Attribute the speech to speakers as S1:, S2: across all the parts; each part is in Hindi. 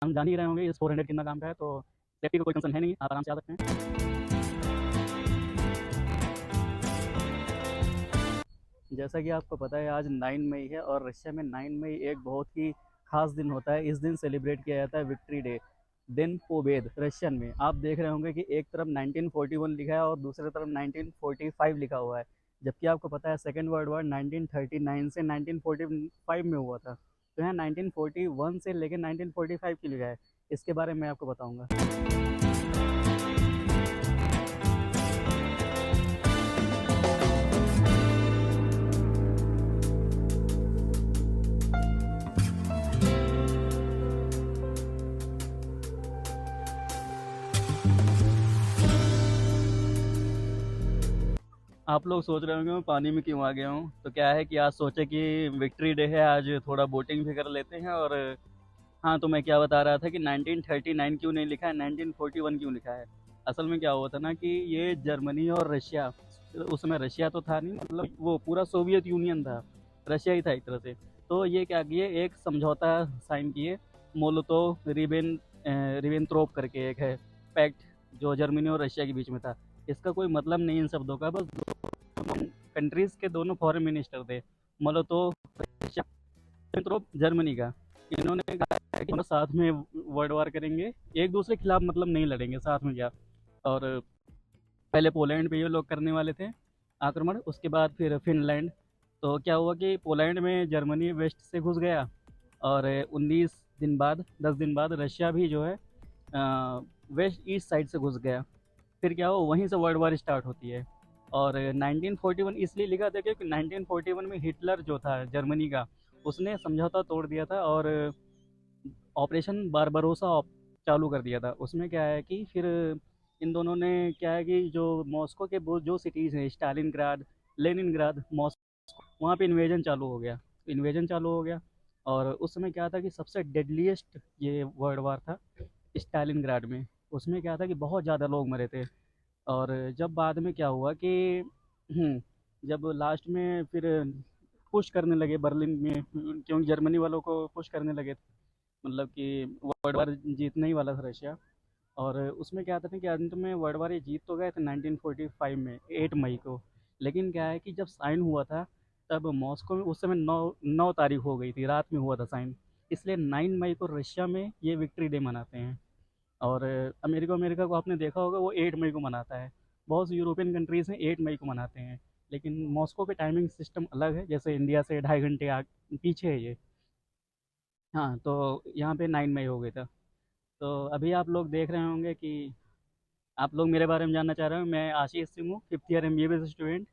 S1: हम जान ही रहे होंगे इस 400 कितना काम का है, तो सेफ्टी का कोई कंसर्न है नहीं, आप आराम से आ सकते हैं। जैसा कि आपको पता है आज 9 मई है और रशिया में 9 मई एक बहुत ही खास दिन होता है। इस दिन सेलिब्रेट किया जाता है विक्ट्री डे, दिन पोबेद रशियन में। आप देख रहे होंगे कि एक तरफ 1941 लिखा है और दूसरी तरफ 1945 लिखा हुआ है, जबकि आपको पता है सेकेंड वर्ल्ड वॉर 1939 से 1945 में हुआ था। तो यहाँ 1941 से लेकर 1945 की लिखा है। इसके बारे में आपको बताऊंगा। आप लोग सोच रहे होंगे मैं पानी में क्यों आ गया हूँ। तो क्या है कि आज सोचे कि विक्ट्री डे है, आज थोड़ा बोटिंग भी कर लेते हैं। और हाँ, तो मैं क्या बता रहा था कि 1939 क्यों नहीं लिखा है, 1941 क्यों लिखा है। असल में क्या हुआ था ना कि ये जर्मनी और रशिया, उस समय रशिया तो था नहीं, मतलब वो पूरा सोवियत यूनियन था, रशिया ही था एक तरह से। तो ये क्या किए, एक समझौता साइन किए, मोलोतोव रिबेनट्रोप करके एक है पैक्ट, जो जर्मनी और रशिया के बीच में था। इसका कोई मतलब नहीं इन शब्दों का, बस कंट्रीज के दोनों फॉरेन मिनिस्टर थे, मोलोतोव रशिया, रिबेनट्रोप जर्मनी का। इन्होंने कहा है कि हम साथ में वर्ल्ड वार करेंगे, एक दूसरे के खिलाफ मतलब नहीं लड़ेंगे, साथ में क्या। और पहले पोलैंड पे ये लोग करने वाले थे आक्रमण, उसके बाद फिर फिनलैंड। तो क्या हुआ कि पोलैंड में जर्मनी वेस्ट से घुस गया, और 19 दिन बाद, 10 दिन बाद रशिया भी जो है वेस्ट ईस्ट साइड से घुस गया। फिर क्या हुआ, वहीं से वर्ल्ड वार स्टार्ट होती है। और 1941 इसलिए लिखा था क्योंकि 1941 में हिटलर जो था जर्मनी का, उसने समझौता तोड़ दिया था और ऑपरेशन बारबरोसा चालू कर दिया था। उसमें क्या है कि फिर इन दोनों ने क्या है कि जो मॉस्को के वो जो सिटीज़ हैं, स्टालिनग्राद, लेनिनग्राद, मॉस्को, वहाँ पे इन्वेजन चालू हो गया। इन्वेजन चालू हो गया, और उस समय क्या था कि सबसे डेडलीस्ट ये वर्ल्ड वार था स्टालिनग्राड में। उसमें क्या था कि बहुत ज़्यादा लोग मरे थे। और जब बाद में क्या हुआ कि जब लास्ट में फिर पुश करने लगे बर्लिन में, क्योंकि जर्मनी वालों को पुश करने लगे, मतलब कि वर्ल्ड वार जीतने ही वाला था रशिया। और उसमें क्या था ना कि अंत में वर्ल्ड वार ये जीत तो गए थे 1945 में 8 मई को। लेकिन क्या है कि जब साइन हुआ था, तब मॉस्को में उस समय 9 तारीख हो गई थी, रात में हुआ था साइन। इसलिए 9 मई को रशिया में ये विक्ट्री डे मनाते हैं। और अमेरिका अमेरिका को आपने देखा होगा, वो 8 मई को मनाता है। बहुत सी यूरोपियन कंट्रीज़ हैं 8 मई को मनाते हैं। लेकिन मॉस्को पे टाइमिंग सिस्टम अलग है, जैसे इंडिया से 2.5 घंटे पीछे है ये। हाँ, तो यहाँ पे 9 मई हो गया था। तो अभी आप लोग देख रहे होंगे कि आप लोग मेरे बारे में जानना चाह रहे हो। मैं आशीष सिंह हूँ, 5th year MBA student,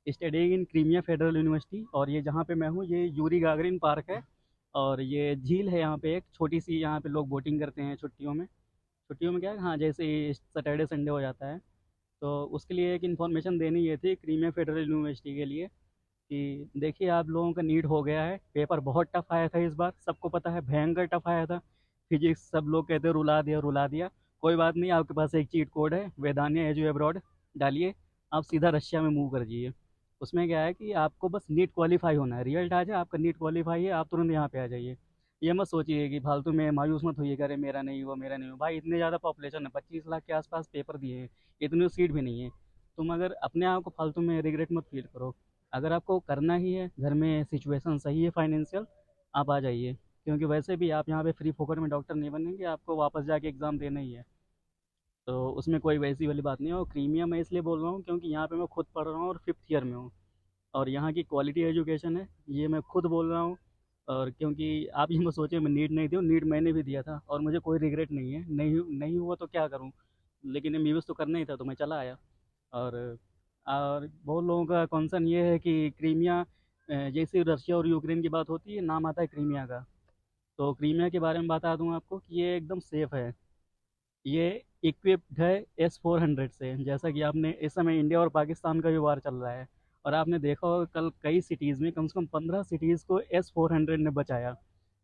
S1: studying in Crimea federal university. और ये जहाँ पे मैं हूँ, ये यूरी गागरिन पार्क है। और ये झील है यहाँ पे, एक छोटी सी, यहाँ पे लोग बोटिंग करते हैं छुट्टियों में। छुट्टियों में क्या है, हाँ, जैसे सैटरडे संडे हो जाता है। तो उसके लिए एक इन्फॉर्मेशन देनी ये थी क्रीमिया फेडरल यूनिवर्सिटी के लिए, कि देखिए आप लोगों का नीट हो गया है, पेपर बहुत टफ आया था इस बार, सबको पता है भयंकर टफ आया था। फिजिक्स सब लोग कहते हैं रुला दिया रुला दिया। कोई बात नहीं, आपके पास एक चीट कोड है, वेदान्या एजू अब्रॉड, डालिए, आप सीधा रशिया में मूव कर जाइए। उसमें क्या है कि आपको बस नीट क्वालिफाई होना है, रिजल्ट आ जाए आपका नीट क्वालिफाई है, आप तुरंत यहाँ पे आ जाइए। ये मत सोचिए कि फालतू में मायूस मत होइए, करे मेरा नहीं हुआ मेरा नहीं हुआ। भाई इतने ज़्यादा पॉपुलेशन है, 25 लाख के आसपास पेपर दिए हैं, इतनी सीट भी नहीं है। तुम अगर अपने आप को फालतू में रिग्रेट मत फील करो। अगर आपको करना ही है, घर में सिचुएशन सही है फाइनेंशियल, आप आ जाइए। क्योंकि वैसे भी आप यहाँ पे फ्री फोकट में डॉक्टर नहीं बनेंगे, आपको वापस जाके एग्ज़ाम देना ही है। तो उसमें कोई वैसी वाली बात नहीं है। और क्रीमिया मैं इसलिए बोल रहा हूँ क्योंकि यहाँ पे मैं खुद पढ़ रहा हूँ और 5th ईयर में हूँ। और यहाँ की क्वालिटी एजुकेशन है, ये मैं खुद बोल रहा हूँ। और क्योंकि आप ये मत सोचिए मैं नीट नहीं दूँ, नीट मैंने भी दिया था और मुझे कोई रिग्रेट नहीं है। नहीं नहीं हुआ तो क्या करूँ, लेकिन MBBS तो करना ही था, तो मैं चला आया। और बहुत लोगों का कंसर्न ये है कि क्रीमिया, जैसे रशिया और यूक्रेन की बात होती है, नाम आता है क्रीमिया का। तो क्रीमिया के बारे में बता दूं आपको कि ये एकदम सेफ़ है। ये इक्विप्ड है S-400 से। जैसा कि आपने, इस समय इंडिया और पाकिस्तान का भी वार चल रहा है, और आपने देखा होगा कल कई सिटीज़ में, कम से कम 15 सिटीज़ को S-400 ने बचाया।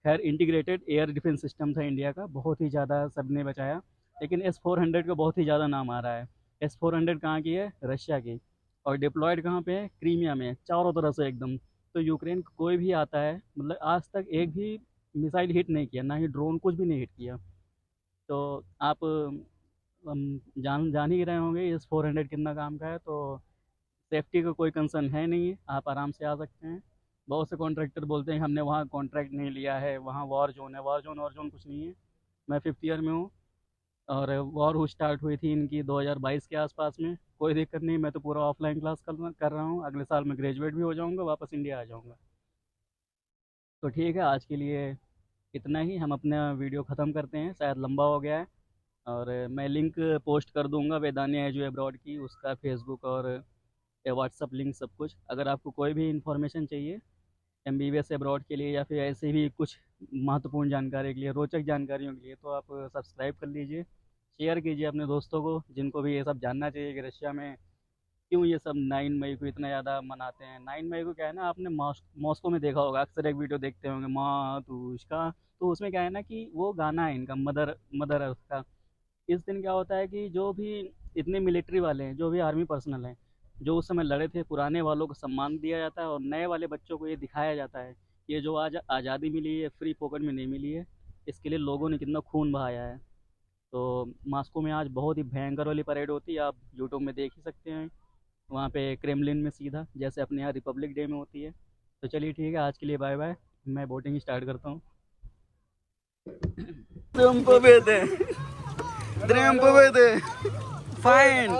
S1: खैर इंटीग्रेटेड एयर डिफेंस सिस्टम था इंडिया का, बहुत ही ज़्यादा सबने बचाया। लेकिन S-400 का बहुत ही ज़्यादा नाम आ रहा है। S-400 कहाँ की है, रशिया की। और डिप्लॉयड कहाँ पे है, क्रीमिया में, चारों तरफ से एकदम। तो यूक्रेन को कोई भी आता है, मतलब आज तक एक भी मिसाइल हिट नहीं किया, ना ही ड्रोन, कुछ भी नहीं हिट किया। तो आप जान जान ही रहे होंगे इस 400 कितना काम का है, तो सेफ्टी का कोई कंसर्न है नहीं है, आप आराम से आ सकते हैं। बहुत से कॉन्ट्रैक्टर बोलते हैं कि हमने वहाँ कॉन्ट्रैक्ट नहीं लिया है, वहाँ वॉर जोन है। वॉर जोन कुछ नहीं है। मैं 5th ईयर में हूँ और वॉर स्टार्ट हुई थी इनकी 2022 के आसपास में। कोई दिक्कत नहीं, मैं तो पूरा ऑफलाइन क्लास कर रहा हूँ। अगले साल मैं ग्रेजुएट भी हो जाऊँगा, वापस इंडिया आ जाऊँगा। तो ठीक है, आज के लिए इतना ही। हम अपना वीडियो ख़त्म करते हैं, शायद लंबा हो गया है। और मैं लिंक पोस्ट कर दूंगा वेदानिया एजू अब्रॉड की, उसका फेसबुक और व्हाट्सअप लिंक सब कुछ। अगर आपको कोई भी इन्फॉर्मेशन चाहिए MBBS अब्रॉड के लिए या फिर ऐसे भी कुछ महत्वपूर्ण जानकारी के लिए, रोचक जानकारियों के लिए, तो आप सब्सक्राइब कर लीजिए, शेयर कीजिए अपने दोस्तों को जिनको भी ये सब जानना चाहिए कि रशिया में क्यों ये सब 9 मई को इतना ज़्यादा मनाते हैं। 9 मई को क्या है ना, आपने मॉस्को में देखा होगा, अक्सर एक वीडियो देखते होंगे मातुश्का। तो उसमें क्या है ना कि वो गाना है इनका, मदर मदर अर्थ का। इस दिन क्या होता है कि जो भी इतने मिलिट्री वाले हैं, जो भी आर्मी पर्सनल हैं, जो उस समय लड़े थे, पुराने वालों को सम्मान दिया जाता है और नए वाले बच्चों को ये दिखाया जाता है कि ये जो आज आज़ादी मिली है फ्री पॉकेट में नहीं मिली है, इसके लिए लोगों ने कितना खून बहाया है। तो मॉस्को में आज बहुत ही भयंकर वाली परेड होती है, आप यूट्यूब में देख ही सकते हैं। वहाँ पे क्रेमलिन में सीधा, जैसे अपने यहाँ रिपब्लिक डे में होती है। तो चलिए ठीक है, आज के लिए बाय बाय, मैं बोटिंग स्टार्ट करता हूँ। Trump победы! Trump победы! Fine!